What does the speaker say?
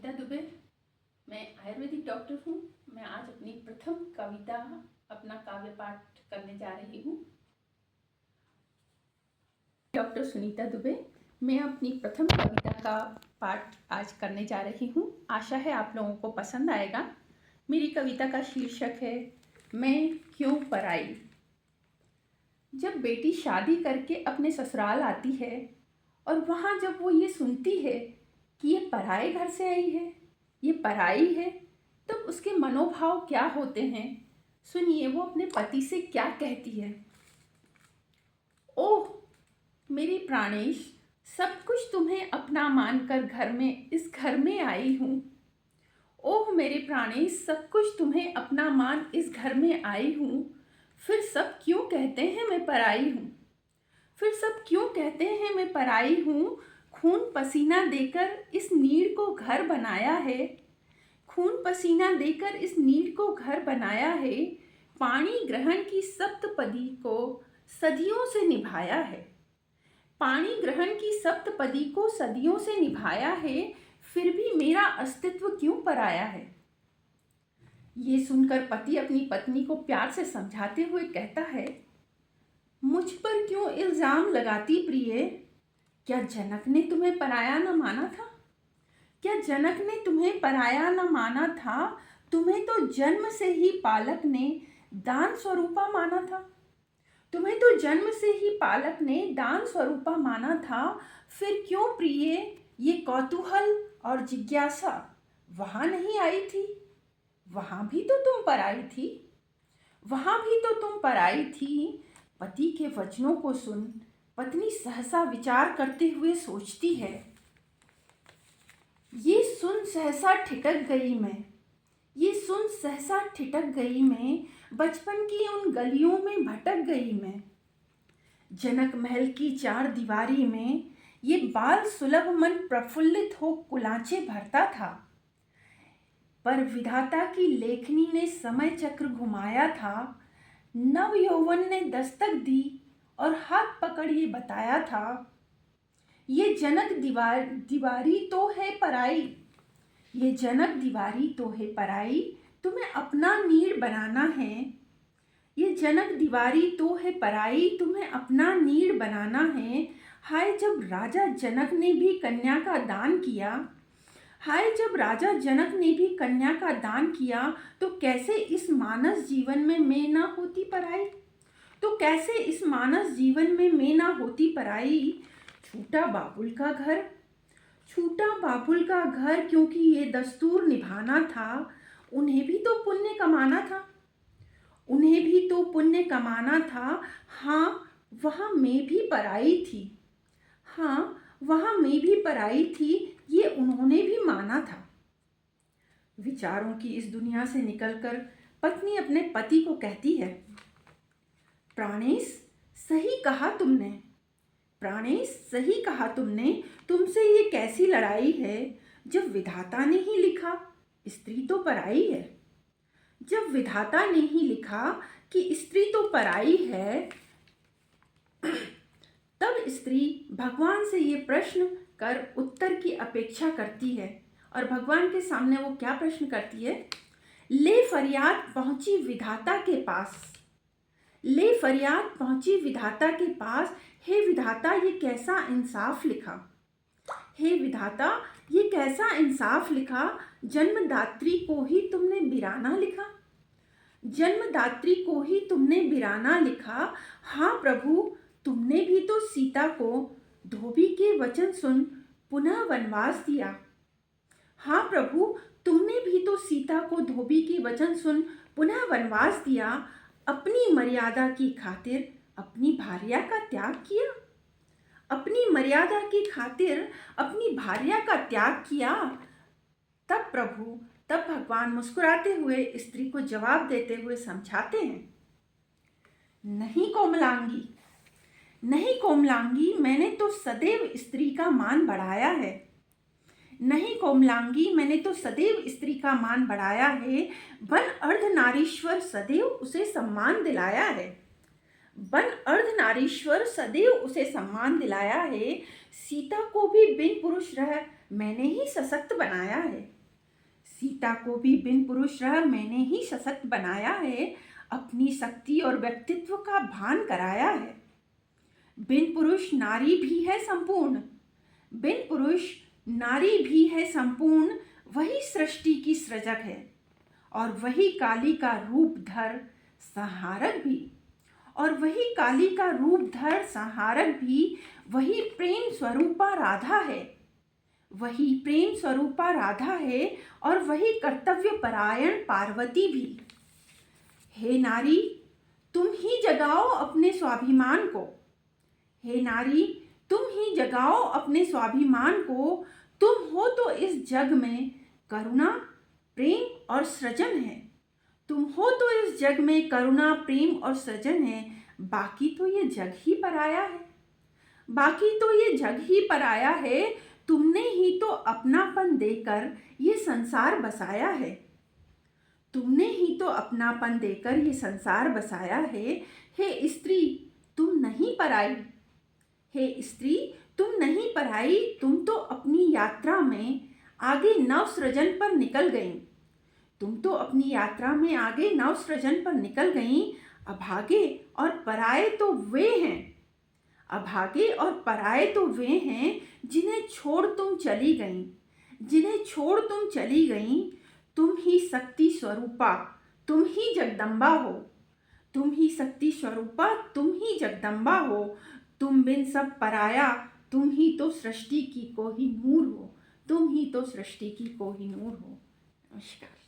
सुनीता दुबे। मैं आयुर्वेदिक डॉक्टर हूँ। मैं आज अपनी प्रथम कविता अपना काव्य पाठ करने जा रही हूँ। डॉक्टर सुनीता दुबे, मैं अपनी प्रथम कविता का पाठ आज करने जा रही हूँ। आशा है आप लोगों को पसंद आएगा। मेरी कविता का शीर्षक है मैं क्यों पराई। जब बेटी शादी करके अपने ससुराल आती है और वहाँ जब वो ये सुनती है कि ये पराए घर से आई है, ये पराई है, तब तो उसके मनोभाव क्या होते हैं। सुनिए वो अपने पति से क्या कहती है। ओह मेरी प्राणेश, सब कुछ तुम्हें अपना मानकर इस घर में आई हूँ। ओह मेरे प्राणेश, सब कुछ तुम्हें अपना मान इस घर में आई हूँ। फिर सब क्यों कहते हैं मैं पराई हूँ। फिर सब क्यों कहते हैं मैं पराई हूँ। खून पसीना देकर इस नीड़ को घर बनाया है। खून पसीना देकर इस नीड़ को घर बनाया है। पाणी ग्रहण की सप्तपदी को सदियों से निभाया है। पाणी ग्रहण की सप्तपदी को सदियों से निभाया है। फिर भी मेरा अस्तित्व क्यों पराया है। ये सुनकर पति अपनी पत्नी को प्यार से समझाते हुए कहता है, मुझ पर क्यों इल्जाम लगाती प्रिय। क्या जनक ने तुम्हें पराया न माना था। क्या जनक ने तुम्हें पराया न माना था। तुम्हें तो जन्म से ही पालक ने दान स्वरूपा माना था। तुम्हें तो जन्म से ही पालक ने दान स्वरूपा माना था। फिर क्यों प्रिय ये कौतूहल और जिज्ञासा वहां नहीं आई थी। वहां भी तो तुम पराई थी। वहां भी तो तुम पराई थी। पति के वचनों को सुन पत्नी सहसा विचार करते हुए सोचती है, ये सुन सहसा ठिठक गई मैं। ये सुन सहसा ठिठक गई मैं। बचपन की उन गलियों में भटक गई मैं। जनक महल की चार दीवारी में ये बाल सुलभ मन प्रफुल्लित हो कुलांचे भरता था। पर विधाता की लेखनी ने समय चक्र घुमाया था। नव यौवन ने दस्तक दी और हाथ पकड़ ये बताया था, ये जनक दीवारी तो है पराई। ये जनक दीवारी तो है पराई। तुम्हें अपना नीड़ बनाना है। ये जनक दीवारी तो है पराई। तुम्हें अपना नीड़ बनाना है। हाय जब राजा जनक ने भी कन्या का दान किया। हाय जब राजा जनक ने भी कन्या का दान किया, तो कैसे इस मानस जीवन में मैं ना होती पराई। तो कैसे इस मानस जीवन में मैं ना होती पराई। छूटा बाबुल का घर। छूटा बाबुल का घर क्योंकि ये दस्तूर निभाना था। उन्हें भी तो पुण्य कमाना था। उन्हें भी तो पुण्य कमाना था। हाँ वहाँ मैं भी पराई थी। हाँ वहाँ मैं भी पराई थी। ये उन्होंने भी माना था। विचारों की इस दुनिया से निकलकर पत्नी अपने पति को कहती है, प्राणेश सही कहा तुमने। प्राणेश सही कहा तुमने। तुमसे ये कैसी लड़ाई है। जब विधाता ने ही लिखा स्त्री तो पराई है। जब विधाता ने ही लिखा कि स्त्री तो पराई है, तब स्त्री भगवान से ये प्रश्न कर उत्तर की अपेक्षा करती है। और भगवान के सामने वो क्या प्रश्न करती है। ले फरियाद पहुंची विधाता के पास। ले फरियाद पहुंची विधाता के पास। हे विधाता ये कैसा इंसाफ लिखा। हे विधाता ये कैसा इंसाफ लिखा। जन्मदात्री को ही तुमने बिराना लिखा। जन्मदात्री को ही तुमने बिराना लिखा। हाँ प्रभु तुमने भी तो सीता को धोबी के वचन सुन पुनः वनवास दिया। हाँ प्रभु तुमने भी तो सीता को धोबी के वचन सुन पुनः वनवास दिया। अपनी मर्यादा की खातिर अपनी भार्या का त्याग किया। अपनी मर्यादा की खातिर अपनी भार्या का त्याग किया। तब भगवान मुस्कुराते हुए स्त्री को जवाब देते हुए समझाते हैं, नहीं कोमलांगी, नहीं कोमलांगी, मैंने तो सदैव स्त्री का मान बढ़ाया है। नहीं कोमलांगी, मैंने तो सदैव स्त्री का मान बढ़ाया है। वन अर्धनारीश्वर सदैव उसे सम्मान दिलाया है। वन अर्धनारीश्वर सदैव उसे सम्मान दिलाया है। सीता को भी बिन पुरुष रह मैंने ही सशक्त बनाया है। सीता को भी बिन पुरुष रह मैंने ही सशक्त बनाया है, अपनी शक्ति और व्यक्तित्व का भान कराया है। बिन पुरुष नारी भी है संपूर्ण, बिन पुरुष नारी भी है संपूर्ण, वही सृष्टि की सृजक है और वही काली का रूप धर संहारक भी, और वही काली का रूप धर संहारक भी, वही प्रेम स्वरूपा राधा है, वही प्रेम स्वरूपा राधा है और वही कर्तव्य परायण पार्वती भी। हे नारी, तुम ही जगाओ अपने स्वाभिमान को, हे नारी तुम ही जगाओ अपने स्वाभिमान को, तुम हो तो इस जग में करुणा प्रेम और सृजन है, तुम हो तो इस जग में करुणा प्रेम और सृजन है, बाकी तो ये जग ही पराया है, बाकी तो ये जग ही पराया है, तुमने ही तो अपनापन देकर ये संसार बसाया है, तुमने ही तो अपनापन देकर ये संसार बसाया है। हे स्त्री तुम नहीं पराई, हे स्त्री तुम नहीं पराई, तुम तो अपनी यात्रा में आगे नव सृजन पर निकल गईं, तुम तो अपनी यात्रा में आगे नव सृजन पर निकल गईं। अभागे और पराये तो वे हैं, अभागे और पराये तो वे हैं जिन्हें छोड़ तुम चली गईं, जिन्हें छोड़ तुम चली गईं। तुम ही शक्ति स्वरूपा, तुम ही जगदम्बा हो, तुम ही शक्ति स्वरूपा, तुम ही जगदम्बा हो, तुम बिन सब पराया, तुम ही तो सृष्टि की कोहिनूर हो, तुम ही तो सृष्टि की कोहिनूर हो। नमस्कार।